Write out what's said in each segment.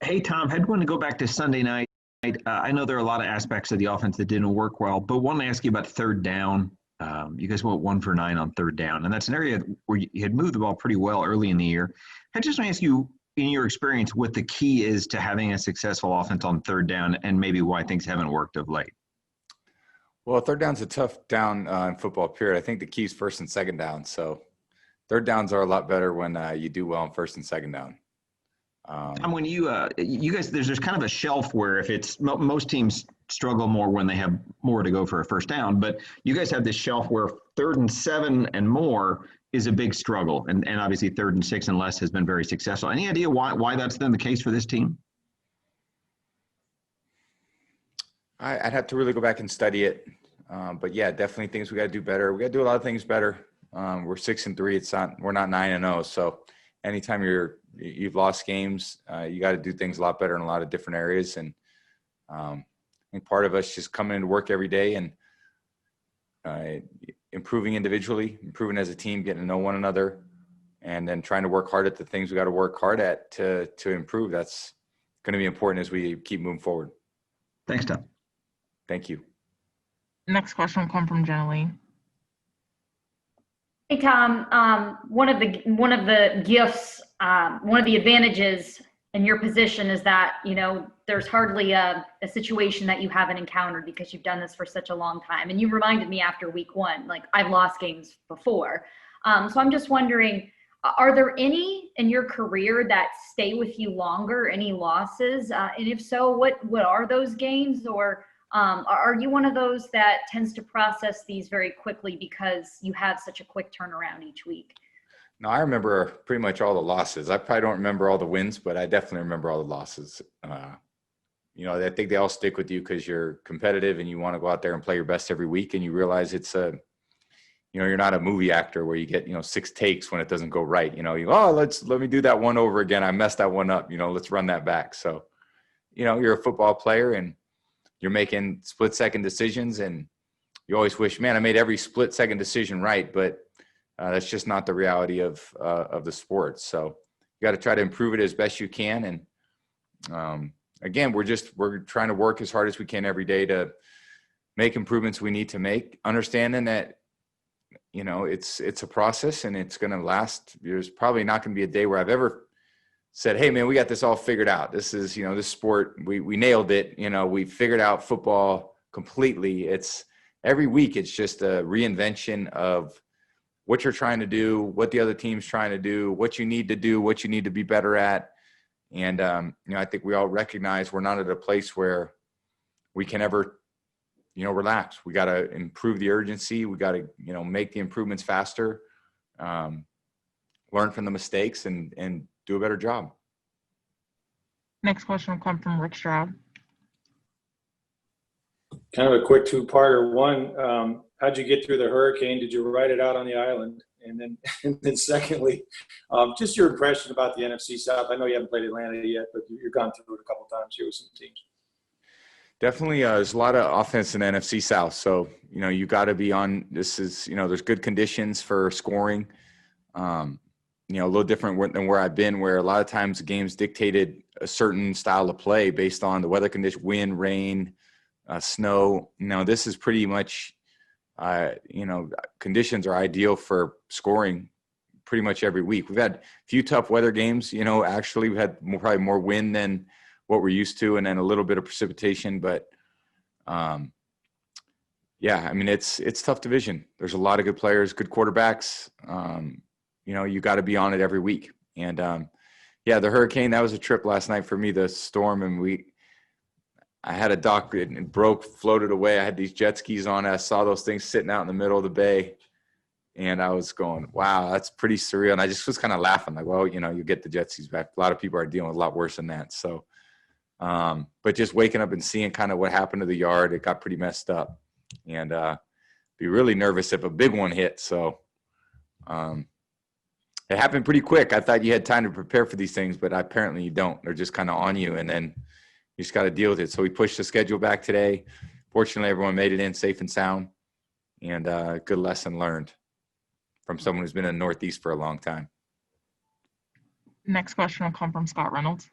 Hey, Tom, I'd want to go back to Sunday night. I know there are a lot of aspects of the offense that didn't work well, but want to ask you about third down. You guys went 1 for 9 on third down, and that's an area where you had moved the ball pretty well early in the year. I just want to ask you, in your experience, what the key is to having a successful offense on third down, and maybe why things haven't worked of late. Well, third down's a tough down in football, period. I think the key is first and second down. So third downs are a lot better when you do well on first and second down. And when you guys, there's kind of a shelf where if it's most teams struggle more when they have more to go for a first down, but you guys have this shelf where 3rd and 7 and more is a big struggle, and obviously 3rd and 6 and less has been very successful. Any idea why that's been the case for this team? I'd have to really go back and study it, but yeah, definitely things we got to do better. We got to do a lot of things better. We're 6-3. We're not 9-0. So anytime you've lost games, you got to do things a lot better in a lot of different areas. And I think part of us just coming into work every day and improving individually, improving as a team, getting to know one another, and then trying to work hard at the things we got to work hard at to improve. That's going to be important as we keep moving forward. Thanks, Tom. Thank you. Next question will come from Jenny. Hey, Tom. One of the gifts, one of the advantages in your position is that, there's hardly a situation that you haven't encountered because you've done this for such a long time. And you reminded me after week 1, like I've lost games before. So I'm just wondering, are there any in your career that stay with you longer, any losses? And if so, what are those games? Or are you one of those that tends to process these very quickly because you have such a quick turnaround each week? No, I remember pretty much all the losses. I probably don't remember all the wins, but I definitely remember all the losses. I think they all stick with you because you're competitive and you want to go out there and play your best every week. And you realize you're not a movie actor where you get, 6 takes when it doesn't go right. Let me do that one over again. I messed that one up. Let's run that back. So, you're a football player and you're making split-second decisions, and you always wish, man, I made every split-second decision right, but that's just not the reality of the sport. So you got to try to improve it as best you can. And again, we're trying to work as hard as we can every day to make improvements we need to make, understanding that, it's a process and it's going to last. There's probably not going to be a day where I've ever said, hey man, we got this all figured out. This is, this sport, we nailed it. We figured out football completely. It's every week. It's just a reinvention of what you're trying to do, what the other team's trying to do, what you need to do, what you need to be better at. And, I think we all recognize we're not at a place where we can ever, relax. We got to improve the urgency. We got to, make the improvements faster, learn from the mistakes and do a better job. Next question will come from Rick Stroud. Kind of a quick 2-parter. One, how'd you get through the hurricane? Did you ride it out on the island? And then secondly, just your impression about the NFC South. I know you haven't played Atlanta yet, but you've gone through it a couple of times here with some teams. Definitely, there's a lot of offense in the NFC South. So, you got to be on. This is, there's good conditions for scoring. A little different than where I've been, where a lot of times the games dictated a certain style of play based on the weather condition, wind, rain, snow. This is pretty much, conditions are ideal for scoring pretty much every week. We've had a few tough weather games. Actually, we've had probably more wind than what we're used to, and then a little bit of precipitation. But, it's tough division. There's a lot of good players, good quarterbacks. You got to be on it every week. And, the hurricane, that was a trip last night for me, the storm. And I had a dock, it broke, floated away. I had these jet skis on. I saw those things sitting out in the middle of the bay. And I was going, wow, that's pretty surreal. And I just was kind of laughing like, well, you get the jet skis back. A lot of people are dealing with a lot worse than that. So, but just waking up and seeing kind of what happened to the yard, it got pretty messed up. And be really nervous if a big one hit. So, it happened pretty quick. I thought you had time to prepare for these things, but apparently you don't. They're just kind of on you, and then you just got to deal with it. So we pushed the schedule back today. Fortunately, everyone made it in safe and sound, and good lesson learned from someone who's been in the Northeast for a long time. Next question will come from Scott Reynolds.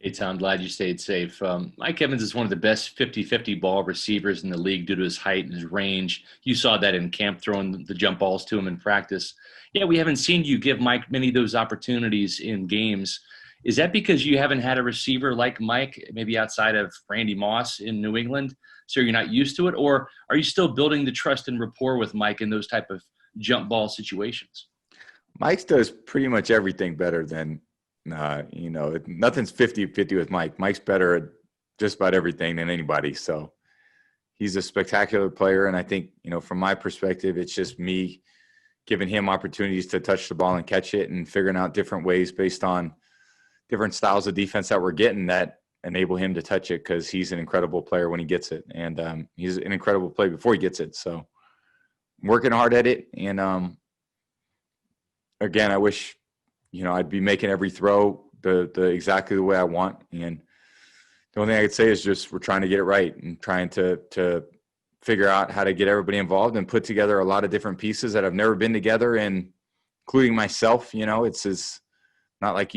Hey, Tom, glad you stayed safe. Mike Evans is one of the best 50-50 ball receivers in the league due to his height and his range. You saw that in camp, throwing the jump balls to him in practice. Yeah, we haven't seen you give Mike many of those opportunities in games. Is that because you haven't had a receiver like Mike, maybe outside of Randy Moss in New England, so you're not used to it? Or are you still building the trust and rapport with Mike in those type of jump ball situations? Mike does pretty much everything better than nothing's 50-50 with Mike. Mike's better at just about everything than anybody. So he's a spectacular player. And I think, from my perspective, it's just me giving him opportunities to touch the ball and catch it and figuring out different ways based on different styles of defense that we're getting that enable him to touch it, because he's an incredible player when he gets it. And he's an incredible player before he gets it. So I'm working hard at it. And again, I wish – I'd be making every throw the exactly the way I want. And the only thing I could say is just we're trying to get it right and trying to figure out how to get everybody involved and put together a lot of different pieces that have never been together, and including myself. It's not like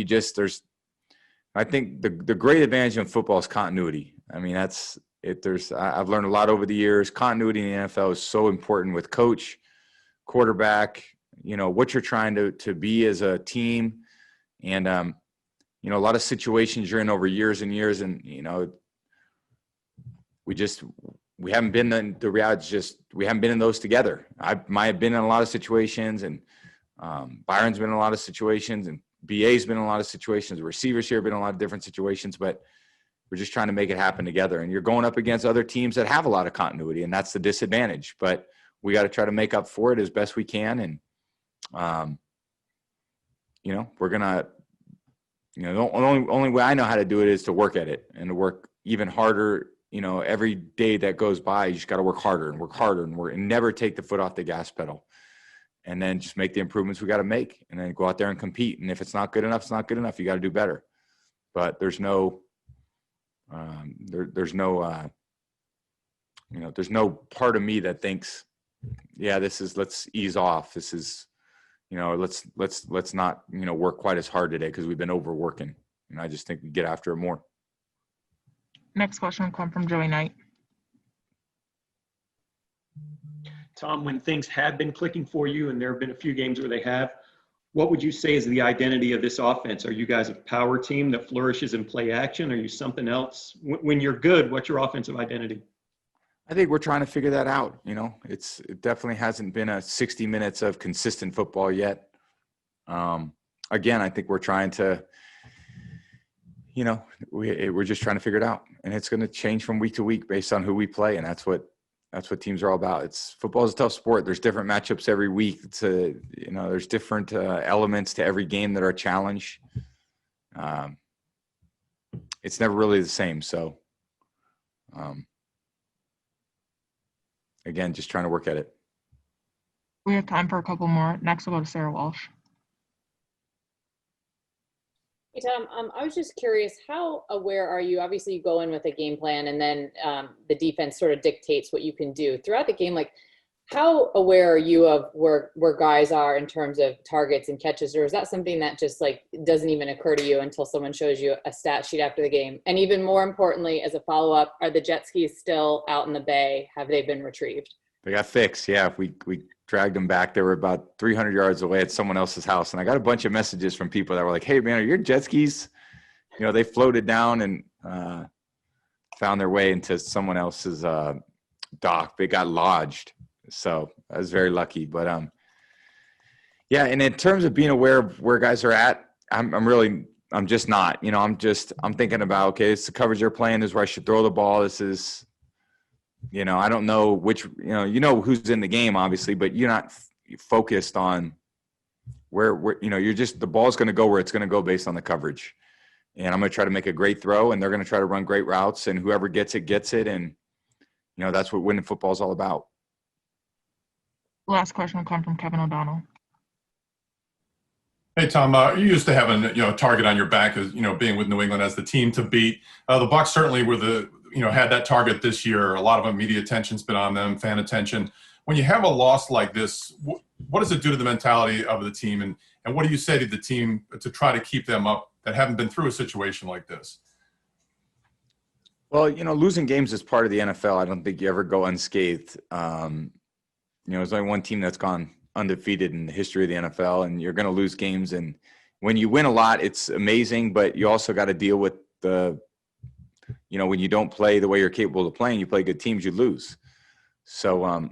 I think the great advantage in football is continuity. I mean, that's it. I've learned a lot over the years. Continuity in the NFL is so important with coach, quarterback, what you're trying to be as a team. And, a lot of situations you're in over years and years. And, we haven't been in the reality. We haven't been in those together. I might have been in a lot of situations, and Byron's been in a lot of situations, and BA's been in a lot of situations. The receivers here have been in a lot of different situations, but we're just trying to make it happen together. And you're going up against other teams that have a lot of continuity, and that's the disadvantage. But we got to try to make up for it as best we can. And, we're going to, the only way I know how to do it is to work at it and to work even harder. Every day that goes by, you just got to work harder and never take the foot off the gas pedal, and then just make the improvements we got to make, and then go out there and compete. And if it's not good enough, it's not good enough. You got to do better. But there's no part of me that thinks, yeah, let's ease off. This is, let's not, work quite as hard today because we've been overworking. And I just think we get after it more. Next question will come from Joey Knight. Tom, when things have been clicking for you, and there have been a few games where they have, what would you say is the identity of this offense? Are you guys a power team that flourishes in play action? Are you something else? When you're good, what's your offensive identity? I think we're trying to figure that out. It definitely hasn't been a 60 minutes of consistent football yet. Again, I think we're trying to, we're just trying to figure it out, and it's going to change from week to week based on who we play. And that's what teams are all about. Football is a tough sport. There's different matchups every week. There's different elements to every game that are a challenge. It's never really the same. So, again, just trying to work at it. We have time for a couple more. Next, we'll go to Sarah Walsh. Hey, Tom, I was just curious, how aware are you? Obviously, you go in with a game plan, and then the defense sort of dictates what you can do. Throughout the game, how aware are you of where guys are in terms of targets and catches? Or is that something that just, doesn't even occur to you until someone shows you a stat sheet after the game? And even more importantly, as a follow-up, are the jet skis still out in the bay? Have they been retrieved? They got fixed, yeah. We dragged them back. They were about 300 yards away at someone else's house. And I got a bunch of messages from people that were like, hey, man, are your jet skis? They floated down and found their way into someone else's dock. They got lodged. So I was very lucky. But, yeah, and in terms of being aware of where guys are at, I'm just not. I'm thinking about, okay, it's the coverage they're playing. This is where I should throw the ball. This is – I don't know which, who's in the game, obviously, but you're not focused on where you're just, the ball's going to go where it's going to go based on the coverage. And I'm going to try to make a great throw, and they're going to try to run great routes, and whoever gets it, gets it. And, that's what winning football is all about. Last question will come from Kevin O'Donnell. Hey, Tom, you used to have a target on your back as, being with New England as the team to beat. The Bucs certainly were had that target this year. A lot of media attention's been on them, fan attention. When you have a loss like this, what does it do to the mentality of the team? And what do you say to the team to try to keep them up that haven't been through a situation like this? Well, losing games is part of the NFL. I don't think you ever go unscathed. There's only one team that's gone undefeated in the history of the NFL, and you're going to lose games. And when you win a lot, it's amazing, but you also got to deal with when you don't play the way you're capable of playing, you play good teams, you lose. So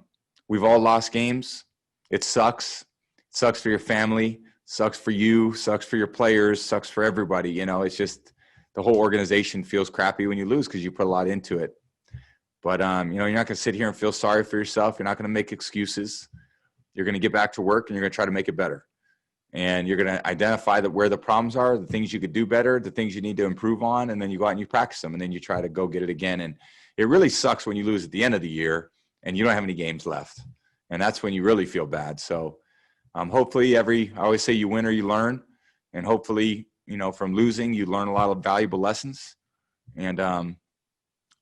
we've all lost games. It sucks. It sucks for your family, sucks for you, sucks for your players, sucks for everybody. It's just the whole organization feels crappy when you lose because you put a lot into it. But, you're not going to sit here and feel sorry for yourself. You're not going to make excuses. You're going to get back to work, and you're going to try to make it better. And you're going to identify where the problems are, the things you could do better, the things you need to improve on, and then you go out and you practice them, and then you try to go get it again. And it really sucks when you lose at the end of the year and you don't have any games left. And that's when you really feel bad. So hopefully I always say you win or you learn. And hopefully, from losing, you learn a lot of valuable lessons. And,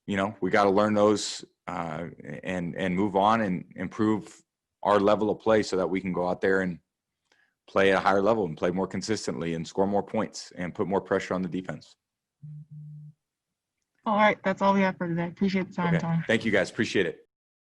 we got to learn those and move on and improve our level of play so that we can go out there and play at a higher level and play more consistently and score more points and put more pressure on the defense. All right, that's all we have for today. Appreciate the time, Okay. Tom. Thank you, guys. Appreciate it.